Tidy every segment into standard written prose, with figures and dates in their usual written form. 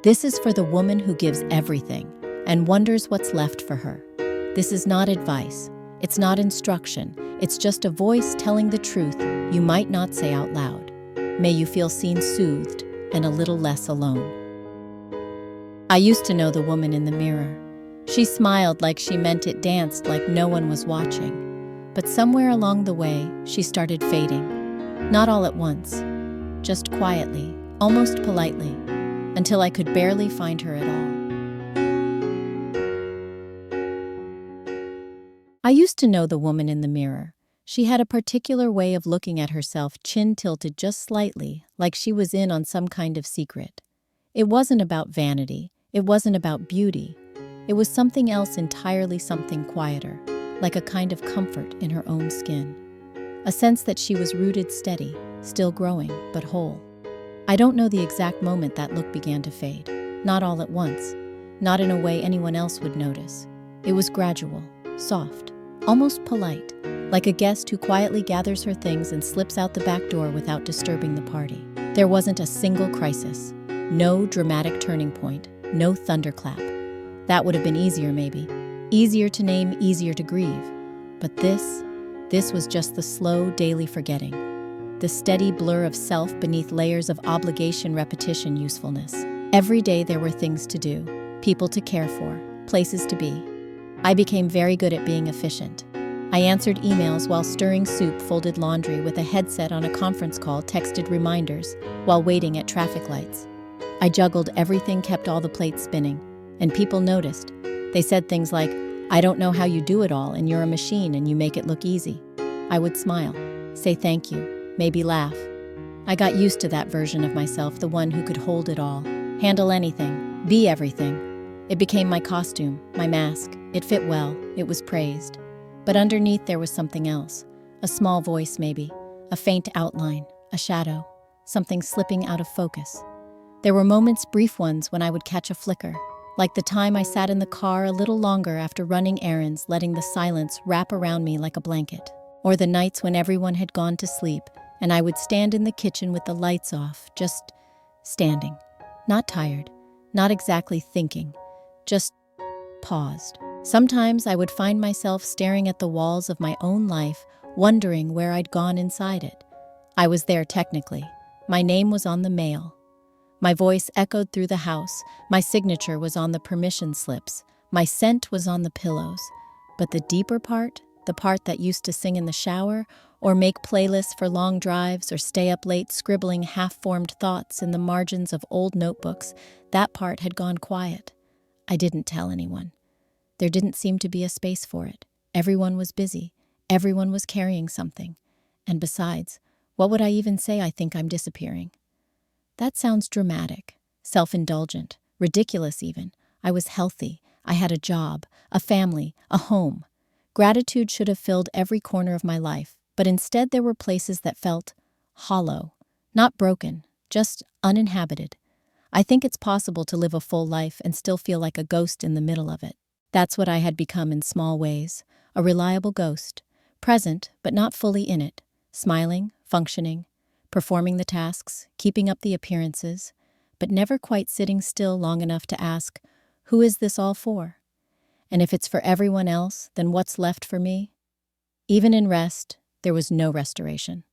This is for the woman who gives everything and wonders what's left for her. This is not advice. It's not instruction. It's just a voice telling the truth you might not say out loud. May you feel seen, soothed, and a little less alone. I used to know the woman in the mirror. She smiled like she meant it, danced like no one was watching. But somewhere along the way, she started fading. Not all at once, just quietly, almost politely, until I could barely find her at all. I used to know the woman in the mirror. She had a particular way of looking at herself, chin tilted just slightly, like she was in on some kind of secret. It wasn't about vanity. It wasn't about beauty. It was something else entirely, something quieter, like a kind of comfort in her own skin. A sense that she was rooted steady, still growing, but whole. I don't know the exact moment that look began to fade. Not all at once. Not in a way anyone else would notice. It was gradual, soft, almost polite, like a guest who quietly gathers her things and slips out the back door without disturbing the party. There wasn't a single crisis. No dramatic turning point. No thunderclap. That would have been easier maybe. Easier to name, easier to grieve. But this was just the slow, daily forgetting. The steady blur of self beneath layers of obligation, repetition, usefulness. Every day there were things to do, people to care for, places to be. I became very good at being efficient. I answered emails while stirring soup, folded laundry with a headset on a conference call, texted reminders while waiting at traffic lights. I juggled everything, kept all the plates spinning, and people noticed. They said things like, "I don't know how you do it all, and you're a machine and you make it look easy." I would smile, say thank you, maybe laugh. I got used to that version of myself, the one who could hold it all, handle anything, be everything. It became my costume, my mask. It fit well, it was praised. But underneath there was something else. A small voice maybe, a faint outline, a shadow, something slipping out of focus. There were moments, brief ones, when I would catch a flicker, like the time I sat in the car a little longer after running errands, letting the silence wrap around me like a blanket. Or the nights when everyone had gone to sleep, and I would stand in the kitchen with the lights off, just standing. Not tired, not exactly thinking, just paused. Sometimes I would find myself staring at the walls of my own life, wondering where I'd gone inside it. I was there technically. My name was on the mail. My voice echoed through the house. My signature was on the permission slips. My scent was on the pillows. But the deeper part, the part that used to sing in the shower, or make playlists for long drives, or stay up late scribbling half-formed thoughts in the margins of old notebooks, that part had gone quiet. I didn't tell anyone. There didn't seem to be a space for it. Everyone was busy. Everyone was carrying something. And besides, what would I even say? I think I'm disappearing. That sounds dramatic, self-indulgent, ridiculous even. I was healthy. I had a job, a family, a home. Gratitude should have filled every corner of my life, but instead there were places that felt hollow, not broken, just uninhabited. I think it's possible to live a full life and still feel like a ghost in the middle of it. That's what I had become in small ways, a reliable ghost, present but not fully in it, smiling, functioning, performing the tasks, keeping up the appearances, but never quite sitting still long enough to ask, who is this all for? And if it's for everyone else, then what's left for me? Even in rest, there was no restoration.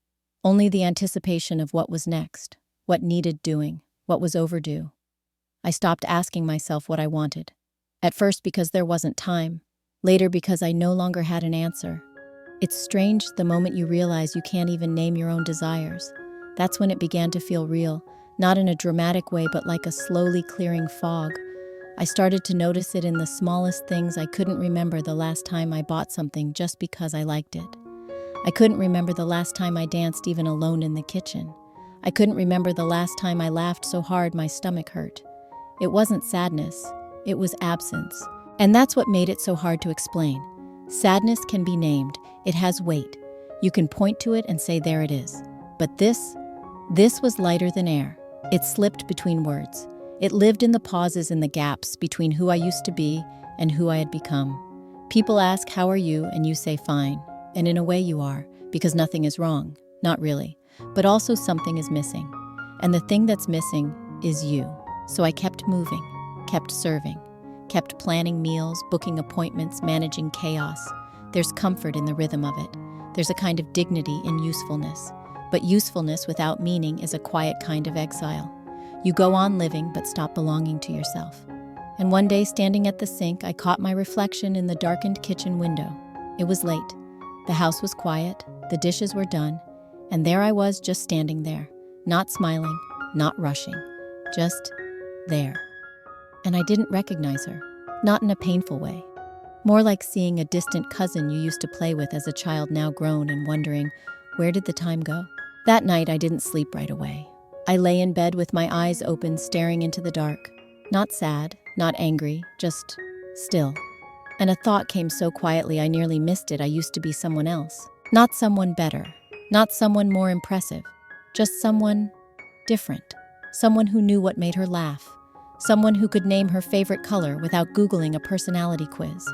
Only the anticipation of what was next, what needed doing, what was overdue. I stopped asking myself what I wanted. At first because there wasn't time, later because I no longer had an answer. It's strange the moment you realize you can't even name your own desires. That's when it began to feel real, not in a dramatic way but like a slowly clearing fog. I started to notice it in the smallest things. I couldn't remember the last time I bought something just because I liked it. I couldn't remember the last time I danced even alone in the kitchen. I couldn't remember the last time I laughed so hard my stomach hurt. It wasn't sadness, it was absence. And that's what made it so hard to explain. Sadness can be named, it has weight. You can point to it and say there it is. But this was lighter than air. It slipped between words. It lived in the pauses, in the gaps between who I used to be and who I had become. People ask, how are you? And you say, fine. And in a way you are, because nothing is wrong. Not really. But also something is missing. And the thing that's missing is you. So I kept moving, kept serving, kept planning meals, booking appointments, managing chaos. There's comfort in the rhythm of it. There's a kind of dignity in usefulness. But usefulness without meaning is a quiet kind of exile. You go on living but stop belonging to yourself. And one day, standing at the sink, I caught my reflection in the darkened kitchen window. It was late. The house was quiet, the dishes were done, and there I was, just standing there, not smiling, not rushing, just there. And I didn't recognize her, not in a painful way. More like seeing a distant cousin you used to play with as a child, now grown, and wondering, where did the time go? That night, I didn't sleep right away. I lay in bed with my eyes open, staring into the dark. Not sad, not angry, just still. And a thought came so quietly I nearly missed it. I used to be someone else. Not someone better, not someone more impressive, just someone different. Someone who knew what made her laugh. Someone who could name her favorite color without Googling a personality quiz.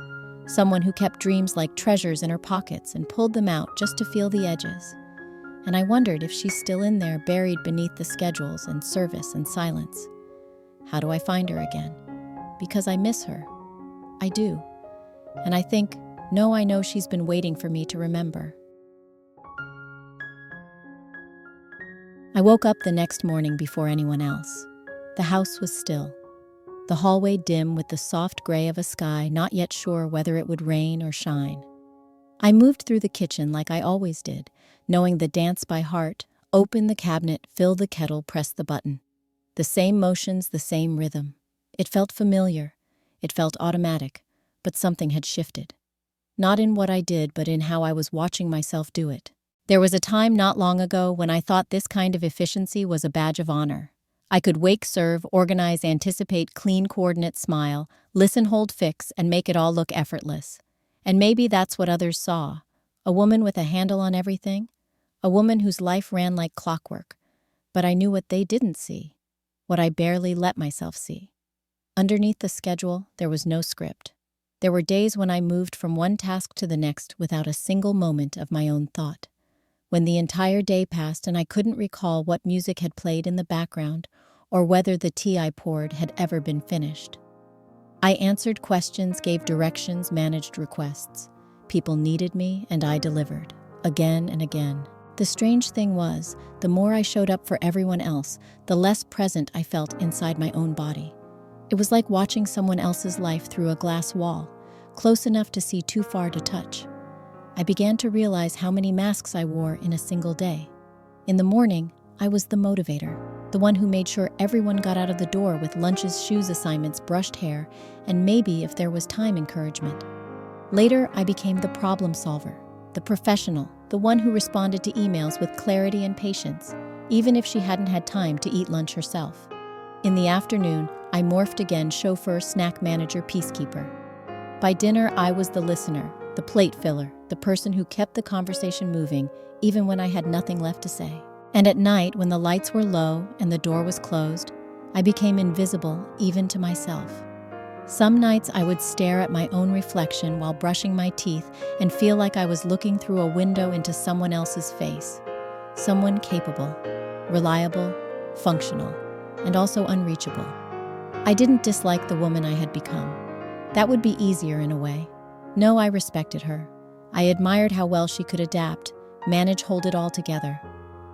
Someone who kept dreams like treasures in her pockets and pulled them out just to feel the edges. And I wondered if she's still in there, buried beneath the schedules and service and silence. How do I find her again? Because I miss her. I do. And I think, no, I know she's been waiting for me to remember. I woke up the next morning before anyone else. The house was still. The hallway dim with the soft gray of a sky, not yet sure whether it would rain or shine. I moved through the kitchen like I always did, knowing the dance by heart, open the cabinet, fill the kettle, press the button. The same motions, the same rhythm. It felt familiar. It felt automatic, but something had shifted. Not in what I did, but in how I was watching myself do it. There was a time not long ago when I thought this kind of efficiency was a badge of honor. I could wake, serve, organize, anticipate, clean, coordinate, smile, listen, hold, fix, and make it all look effortless. And maybe that's what others saw. A woman with a handle on everything. A woman whose life ran like clockwork. But I knew what they didn't see. What I barely let myself see. Underneath the schedule, there was no script. There were days when I moved from one task to the next without a single moment of my own thought. When the entire day passed and I couldn't recall what music had played in the background or whether the tea I poured had ever been finished. I answered questions, gave directions, managed requests. People needed me, and I delivered, again and again. The strange thing was, the more I showed up for everyone else, the less present I felt inside my own body. It was like watching someone else's life through a glass wall, close enough to see, too far to touch. I began to realize how many masks I wore in a single day. In the morning, I was the motivator, the one who made sure everyone got out of the door with lunches, shoes, assignments, brushed hair, and maybe, if there was time, encouragement. Later, I became the problem solver, the professional, the one who responded to emails with clarity and patience, even if she hadn't had time to eat lunch herself. In the afternoon, I morphed again, chauffeur, snack manager, peacekeeper. By dinner, I was the listener, the plate filler, the person who kept the conversation moving, even when I had nothing left to say. And at night, when the lights were low and the door was closed, I became invisible even to myself. Some nights I would stare at my own reflection while brushing my teeth and feel like I was looking through a window into someone else's face. Someone capable, reliable, functional, and also unreachable. I didn't dislike the woman I had become. That would be easier in a way. No, I respected her. I admired how well she could adapt, manage, hold it all together.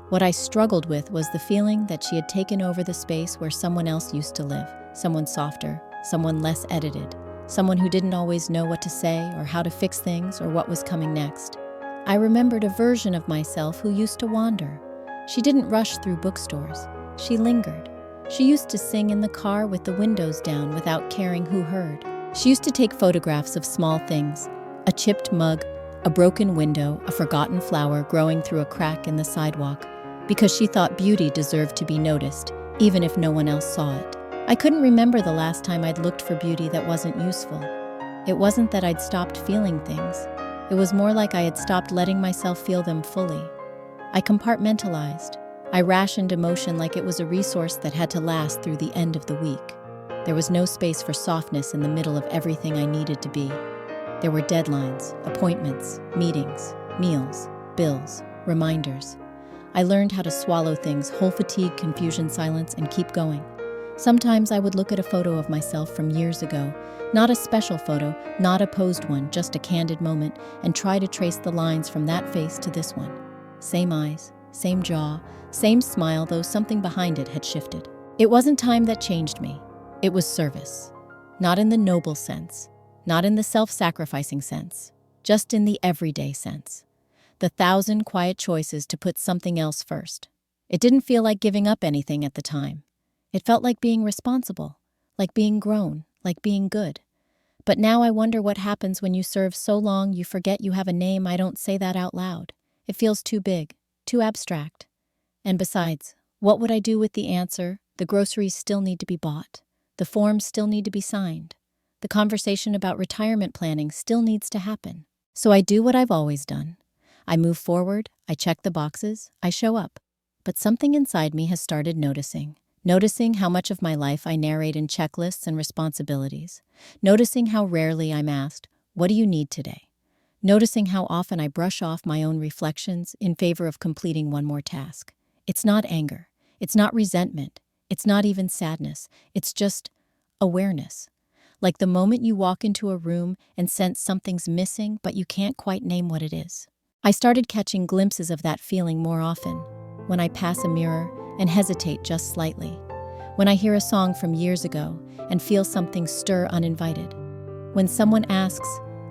What I struggled with was the feeling that she had taken over the space where someone else used to live, someone softer, someone less edited, someone who didn't always know what to say or how to fix things or what was coming next. I remembered a version of myself who used to wander. She didn't rush through bookstores. She lingered. She used to sing in the car with the windows down without caring who heard. She used to take photographs of small things, a chipped mug, a broken window, a forgotten flower growing through a crack in the sidewalk, because she thought beauty deserved to be noticed, even if no one else saw it. I couldn't remember the last time I'd looked for beauty that wasn't useful. It wasn't that I'd stopped feeling things. It was more like I had stopped letting myself feel them fully. I compartmentalized. I rationed emotion like it was a resource that had to last through the end of the week. There was no space for softness in the middle of everything I needed to be. There were deadlines, appointments, meetings, meals, bills, reminders. I learned how to swallow things, whole fatigue, confusion, silence, and keep going. Sometimes I would look at a photo of myself from years ago, not a special photo, not a posed one, just a candid moment, and try to trace the lines from that face to this one. Same eyes, same jaw, same smile, though something behind it had shifted. It wasn't time that changed me. It was service. Not in the noble sense, not in the self-sacrificing sense, just in the everyday sense. The 1,000 quiet choices to put something else first. It didn't feel like giving up anything at the time. It felt like being responsible, like being grown, like being good. But now I wonder what happens when you serve so long you forget you have a name. I don't say that out loud. It feels too big, too abstract. And besides, what would I do with the answer? The groceries still need to be bought. The forms still need to be signed. The conversation about retirement planning still needs to happen. So I do what I've always done. I move forward, I check the boxes, I show up. But something inside me has started noticing how much of my life I narrate in checklists and responsibilities, noticing how rarely I'm asked, "What do you need today?" Noticing how often I brush off my own reflections in favor of completing one more task. It's not anger, it's not resentment, it's not even sadness, it's just awareness. Like the moment you walk into a room and sense something's missing, but you can't quite name what it is. I started catching glimpses of that feeling more often, when I pass a mirror and hesitate just slightly, when I hear a song from years ago and feel something stir uninvited, when someone asks,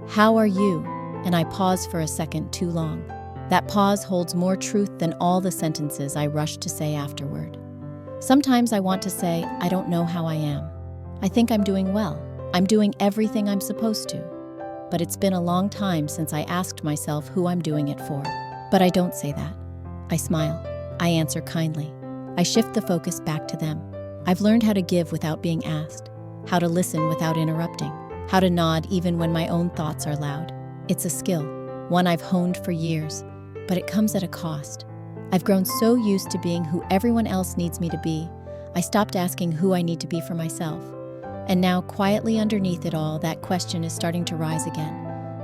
"How are you?" and I pause for a second too long. That pause holds more truth than all the sentences I rush to say afterward. Sometimes I want to say, "I don't know how I am. I think I'm doing well. I'm doing everything I'm supposed to." But it's been a long time since I asked myself who I'm doing it for. But I don't say that. I smile. I answer kindly. I shift the focus back to them. I've learned how to give without being asked, how to listen without interrupting, how to nod even when my own thoughts are loud. It's a skill, one I've honed for years, but it comes at a cost. I've grown so used to being who everyone else needs me to be, I stopped asking who I need to be for myself. And now, quietly underneath it all, that question is starting to rise again.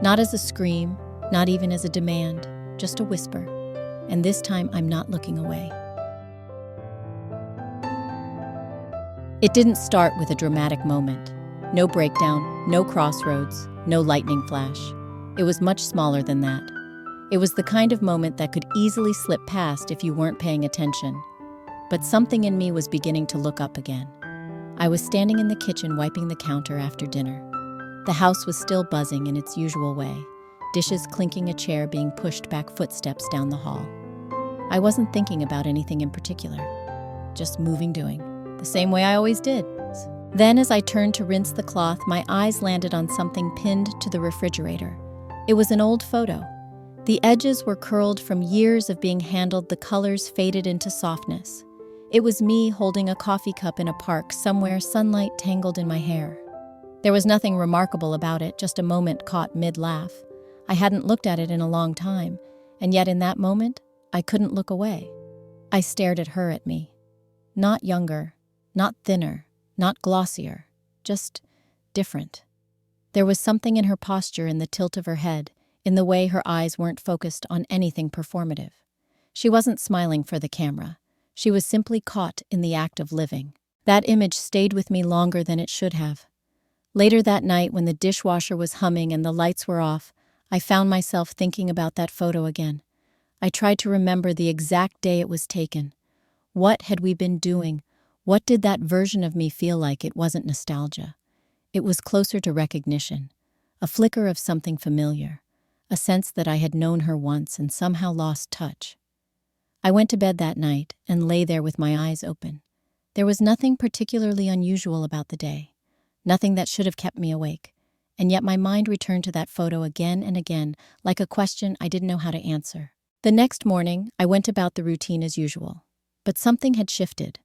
Not as a scream, not even as a demand, just a whisper. And this time, I'm not looking away. It didn't start with a dramatic moment. No breakdown, no crossroads, no lightning flash. It was much smaller than that. It was the kind of moment that could easily slip past if you weren't paying attention. But something in me was beginning to look up again. I was standing in the kitchen wiping the counter after dinner. The house was still buzzing in its usual way, dishes clinking, a chair being pushed back, footsteps down the hall. I wasn't thinking about anything in particular, just moving, doing the same way I always did. Then, as I turned to rinse the cloth, my eyes landed on something pinned to the refrigerator. It was an old photo. The edges were curled from years of being handled, the colors faded into softness. It was me holding a coffee cup in a park somewhere, sunlight tangled in my hair. There was nothing remarkable about it, just a moment caught mid-laugh. I hadn't looked at it in a long time, and yet in that moment, I couldn't look away. I stared at her, at me. Not younger, not thinner, not glossier, just different. There was something in her posture, in the tilt of her head, in the way her eyes weren't focused on anything performative. She wasn't smiling for the camera. She was simply caught in the act of living. That image stayed with me longer than it should have. Later that night, when the dishwasher was humming and the lights were off, I found myself thinking about that photo again. I tried to remember the exact day it was taken. What had we been doing? What did that version of me feel like? It wasn't nostalgia. It was closer to recognition, a flicker of something familiar, a sense that I had known her once and somehow lost touch. I went to bed that night and lay there with my eyes open. There was nothing particularly unusual about the day, nothing that should have kept me awake, and yet my mind returned to that photo again and again, like a question I didn't know how to answer. The next morning, I went about the routine as usual, but something had shifted.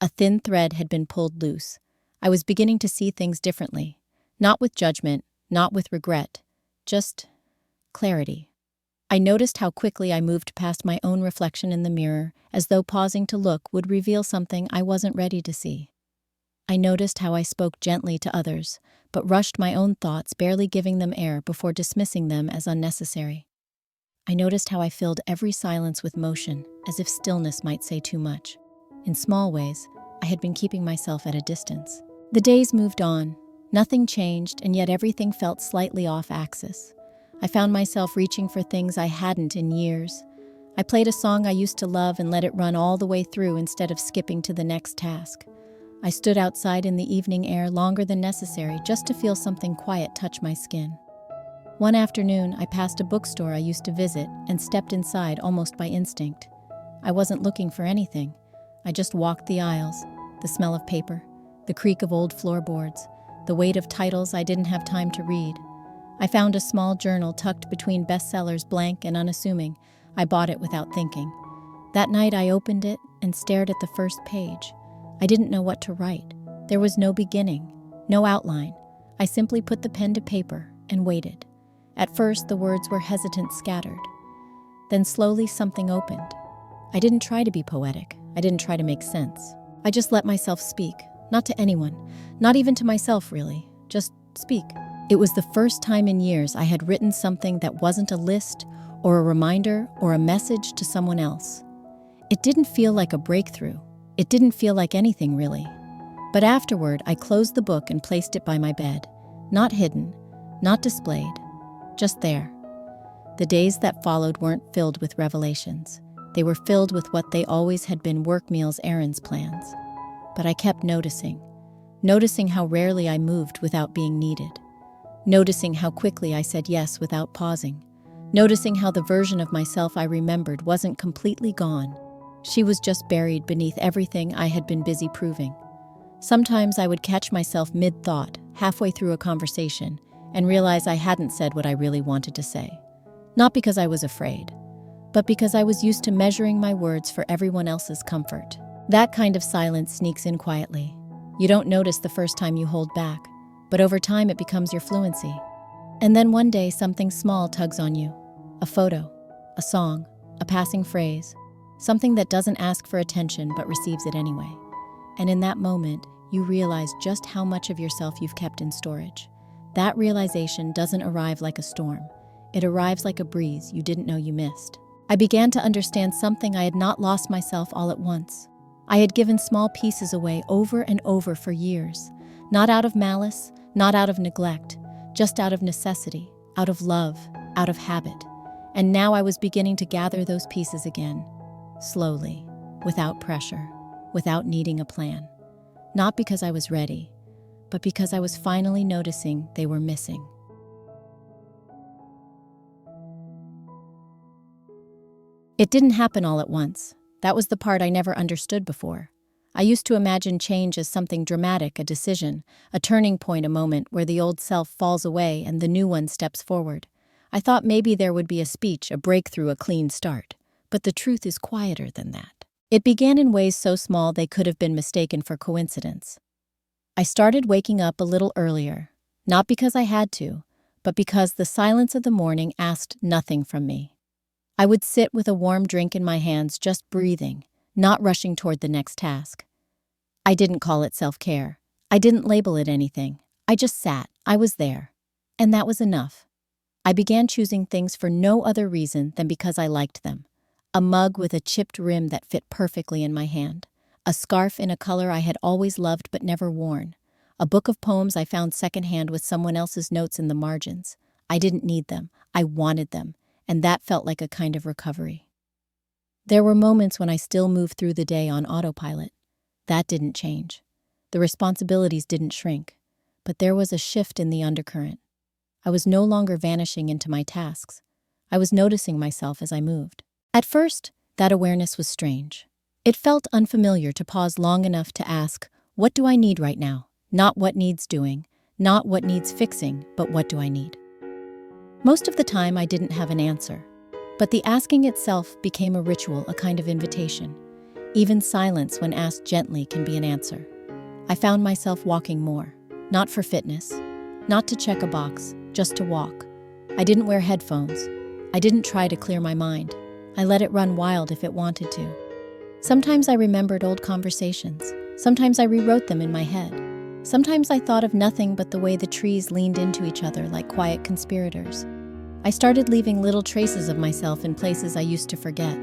A thin thread had been pulled loose. I was beginning to see things differently, not with judgment, not with regret, just clarity. I noticed how quickly I moved past my own reflection in the mirror, as though pausing to look would reveal something I wasn't ready to see. I noticed how I spoke gently to others, but rushed my own thoughts, barely giving them air before dismissing them as unnecessary. I noticed how I filled every silence with motion, as if stillness might say too much. In small ways, I had been keeping myself at a distance. The days moved on. Nothing changed, and yet everything felt slightly off axis. I found myself reaching for things I hadn't in years. I played a song I used to love and let it run all the way through instead of skipping to the next task. I stood outside in the evening air longer than necessary just to feel something quiet touch my skin. One afternoon, I passed a bookstore I used to visit and stepped inside almost by instinct. I wasn't looking for anything. I just walked the aisles, the smell of paper, the creak of old floorboards, the weight of titles I didn't have time to read. I found a small journal tucked between bestsellers, blank and unassuming. I bought it without thinking. That night I opened it and stared at the first page. I didn't know what to write. There was no beginning, no outline. I simply put the pen to paper and waited. At first the words were hesitant, scattered. Then slowly something opened. I didn't try to be poetic. I didn't try to make sense. I just let myself speak, not to anyone, not even to myself really, just speak. It was the first time in years I had written something that wasn't a list or a reminder or a message to someone else. It didn't feel like a breakthrough. It didn't feel like anything really. But afterward, I closed the book and placed it by my bed, not hidden, not displayed, just there. The days that followed weren't filled with revelations. They were filled with what they always had been: work meals, errands, plans. But I kept noticing how rarely I moved without being needed, noticing how quickly I said yes without pausing, noticing how the version of myself I remembered wasn't completely gone. She was just buried beneath everything I had been busy proving. Sometimes I would catch myself mid-thought, halfway through a conversation, and realize I hadn't said what I really wanted to say. Not because I was afraid, but because I was used to measuring my words for everyone else's comfort. That kind of silence sneaks in quietly. You don't notice the first time you hold back, but over time it becomes your fluency. And then one day something small tugs on you. A photo, a song, a passing phrase, something that doesn't ask for attention but receives it anyway. And in that moment, you realize just how much of yourself you've kept in storage. That realization doesn't arrive like a storm. It arrives like a breeze you didn't know you missed. I began to understand something: I had not lost myself all at once. I had given small pieces away over and over for years, not out of malice, not out of neglect, just out of necessity, out of love, out of habit. And now I was beginning to gather those pieces again, slowly, without pressure, without needing a plan. Not because I was ready, but because I was finally noticing they were missing. It didn't happen all at once. That was the part I never understood before. I used to imagine change as something dramatic, a decision, a turning point, a moment where the old self falls away and the new one steps forward. I thought maybe there would be a speech, a breakthrough, a clean start. But the truth is quieter than that. It began in ways so small they could have been mistaken for coincidence. I started waking up a little earlier, not because I had to, but because the silence of the morning asked nothing from me. I would sit with a warm drink in my hands, just breathing, not rushing toward the next task. I didn't call it self-care. I didn't label it anything. I just sat. I was there. And that was enough. I began choosing things for no other reason than because I liked them. A mug with a chipped rim that fit perfectly in my hand. A scarf in a color I had always loved but never worn. A book of poems I found secondhand with someone else's notes in the margins. I didn't need them. I wanted them. And that felt like a kind of recovery. There were moments when I still moved through the day on autopilot. That didn't change. The responsibilities didn't shrink. But there was a shift in the undercurrent. I was no longer vanishing into my tasks. I was noticing myself as I moved. At first, that awareness was strange. It felt unfamiliar to pause long enough to ask, what do I need right now? Not what needs doing, not what needs fixing, but what do I need? Most of the time, I didn't have an answer. But the asking itself became a ritual, a kind of invitation. Even silence, when asked gently, can be an answer. I found myself walking more, not for fitness, not to check a box, just to walk. I didn't wear headphones. I didn't try to clear my mind. I let it run wild if it wanted to. Sometimes I remembered old conversations. Sometimes I rewrote them in my head. Sometimes I thought of nothing but the way the trees leaned into each other like quiet conspirators. I started leaving little traces of myself in places I used to forget.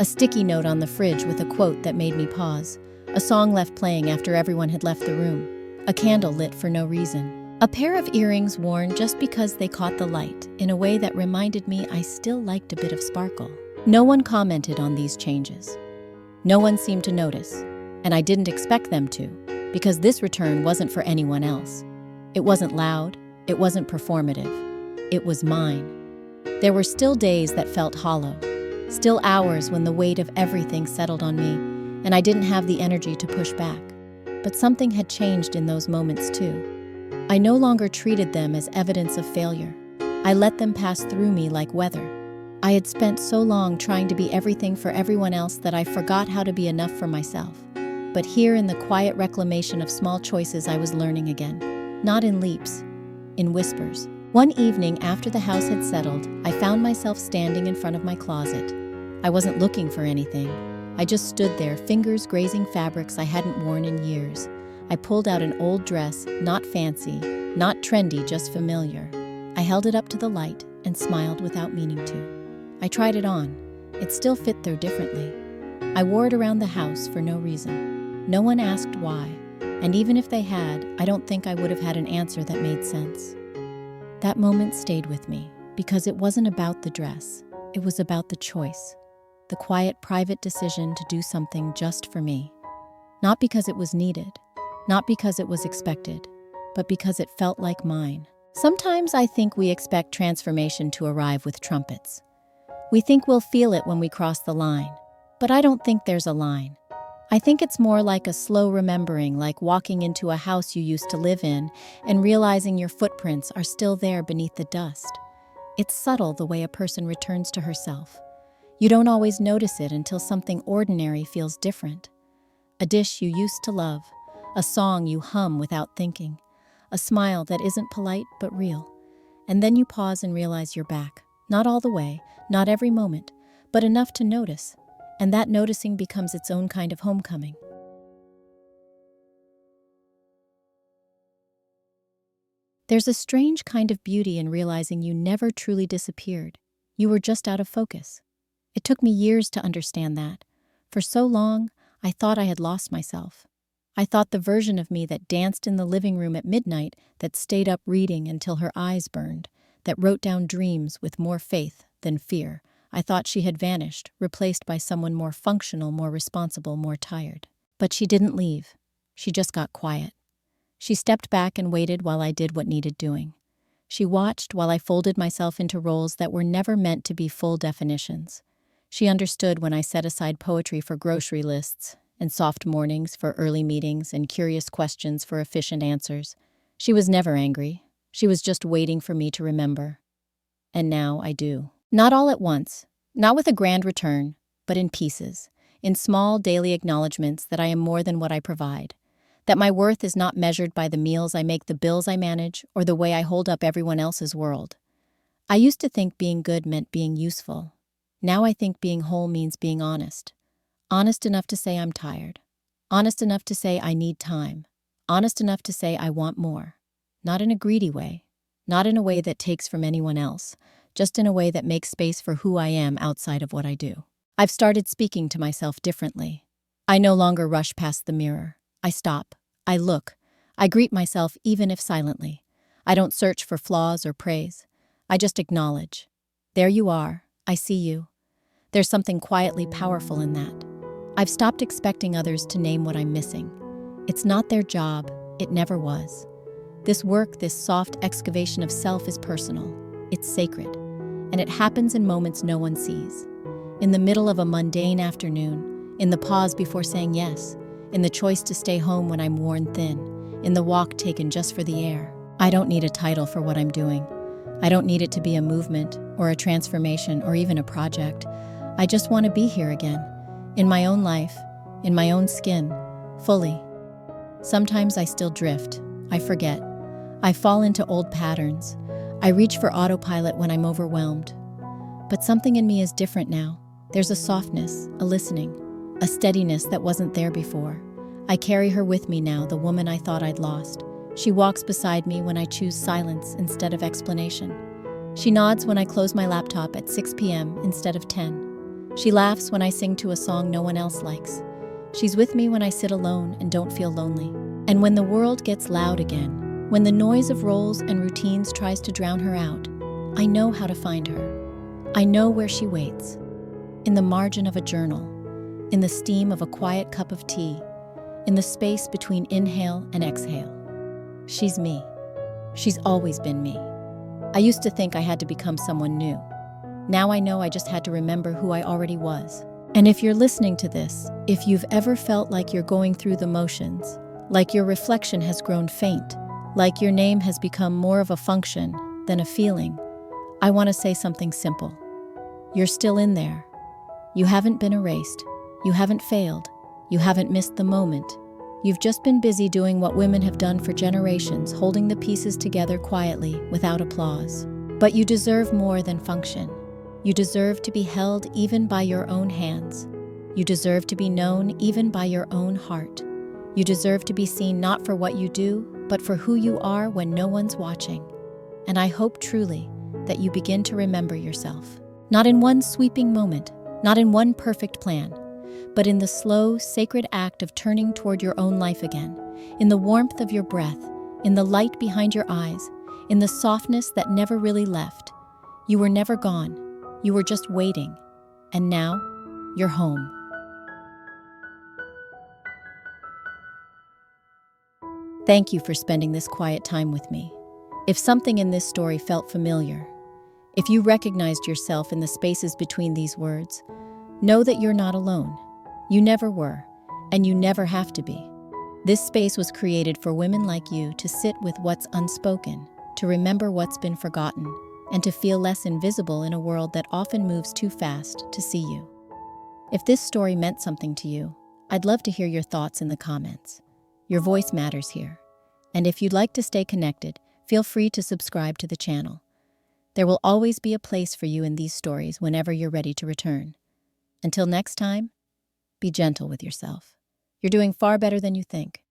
A sticky note on the fridge with a quote that made me pause. A song left playing after everyone had left the room. A candle lit for no reason. A pair of earrings worn just because they caught the light in a way that reminded me I still liked a bit of sparkle. No one commented on these changes. No one seemed to notice, and I didn't expect them to, because this return wasn't for anyone else. It wasn't loud, it wasn't performative. It was mine. There were still days that felt hollow, still hours when the weight of everything settled on me, and I didn't have the energy to push back. But something had changed in those moments too. I no longer treated them as evidence of failure. I let them pass through me like weather. I had spent so long trying to be everything for everyone else that I forgot how to be enough for myself. But here in the quiet reclamation of small choices, I was learning again. Not in leaps, in whispers. One evening after the house had settled, I found myself standing in front of my closet. I wasn't looking for anything. I just stood there, fingers grazing fabrics I hadn't worn in years. I pulled out an old dress, not fancy, not trendy, just familiar. I held it up to the light and smiled without meaning to. I tried it on. It still fit, though differently. I wore it around the house for no reason. No one asked why, and even if they had, I don't think I would have had an answer that made sense. That moment stayed with me because it wasn't about the dress. It was about the choice. The quiet, private decision to do something just for me. Not because it was needed, not because it was expected, but because it felt like mine. Sometimes I think we expect transformation to arrive with trumpets. We think we'll feel it when we cross the line, but I don't think there's a line. I think it's more like a slow remembering, like walking into a house you used to live in and realizing your footprints are still there beneath the dust. It's subtle the way a person returns to herself. You don't always notice it until something ordinary feels different. A dish you used to love, a song you hum without thinking, a smile that isn't polite but real. And then you pause and realize you're back. Not all the way, not every moment, but enough to notice. And that noticing becomes its own kind of homecoming. There's a strange kind of beauty in realizing you never truly disappeared. You were just out of focus. It took me years to understand that. For so long, I thought I had lost myself. I thought the version of me that danced in the living room at midnight, that stayed up reading until her eyes burned, that wrote down dreams with more faith than fear. I thought she had vanished, replaced by someone more functional, more responsible, more tired. But she didn't leave. She just got quiet. She stepped back and waited while I did what needed doing. She watched while I folded myself into roles that were never meant to be full definitions. She understood when I set aside poetry for grocery lists, and soft mornings for early meetings, and curious questions for efficient answers. She was never angry. She was just waiting for me to remember. And now I do. Not all at once, not with a grand return, but in pieces, in small daily acknowledgments that I am more than what I provide, that my worth is not measured by the meals I make, the bills I manage, or the way I hold up everyone else's world. I used to think being good meant being useful. Now I think being whole means being honest. Honest enough to say I'm tired. Honest enough to say I need time. Honest enough to say I want more. Not in a greedy way. Not in a way that takes from anyone else. Just in a way that makes space for who I am outside of what I do. I've started speaking to myself differently. I no longer rush past the mirror. I stop. I look. I greet myself even if silently. I don't search for flaws or praise. I just acknowledge. There you are. I see you. There's something quietly powerful in that. I've stopped expecting others to name what I'm missing. It's not their job. It never was. This work, this soft excavation of self is personal. It's sacred. And it happens in moments no one sees. In the middle of a mundane afternoon, in the pause before saying yes, in the choice to stay home when I'm worn thin, in the walk taken just for the air. I don't need a title for what I'm doing. I don't need it to be a movement or a transformation or even a project. I just want to be here again, in my own life, in my own skin, fully. Sometimes I still drift. I forget. I fall into old patterns. I reach for autopilot when I'm overwhelmed. But something in me is different now. There's a softness, a listening, a steadiness that wasn't there before. I carry her with me now, the woman I thought I'd lost. She walks beside me when I choose silence instead of explanation. She nods when I close my laptop at 6 p.m. instead of 10. She laughs when I sing to a song no one else likes. She's with me when I sit alone and don't feel lonely. And when the world gets loud again, when the noise of roles and routines tries to drown her out, I know how to find her. I know where she waits. In the margin of a journal, in the steam of a quiet cup of tea, in the space between inhale and exhale. She's me. She's always been me. I used to think I had to become someone new. Now I know I just had to remember who I already was. And if you're listening to this, if you've ever felt like you're going through the motions, like your reflection has grown faint, like your name has become more of a function than a feeling, I want to say something simple. You're still in there. You haven't been erased. You haven't failed. You haven't missed the moment. You've just been busy doing what women have done for generations, holding the pieces together quietly, without applause. But you deserve more than function. You deserve to be held even by your own hands. You deserve to be known even by your own heart. You deserve to be seen not for what you do, but for who you are when no one's watching. And I hope truly that you begin to remember yourself. Not in one sweeping moment, not in one perfect plan, but in the slow, sacred act of turning toward your own life again, in the warmth of your breath, in the light behind your eyes, in the softness that never really left. You were never gone. You were just waiting. And now, you're home. Thank you for spending this quiet time with me. If something in this story felt familiar, if you recognized yourself in the spaces between these words, know that you're not alone. You never were, and you never have to be. This space was created for women like you to sit with what's unspoken, to remember what's been forgotten, and to feel less invisible in a world that often moves too fast to see you. If this story meant something to you, I'd love to hear your thoughts in the comments. Your voice matters here. And if you'd like to stay connected, feel free to subscribe to the channel. There will always be a place for you in these stories whenever you're ready to return. Until next time, be gentle with yourself. You're doing far better than you think.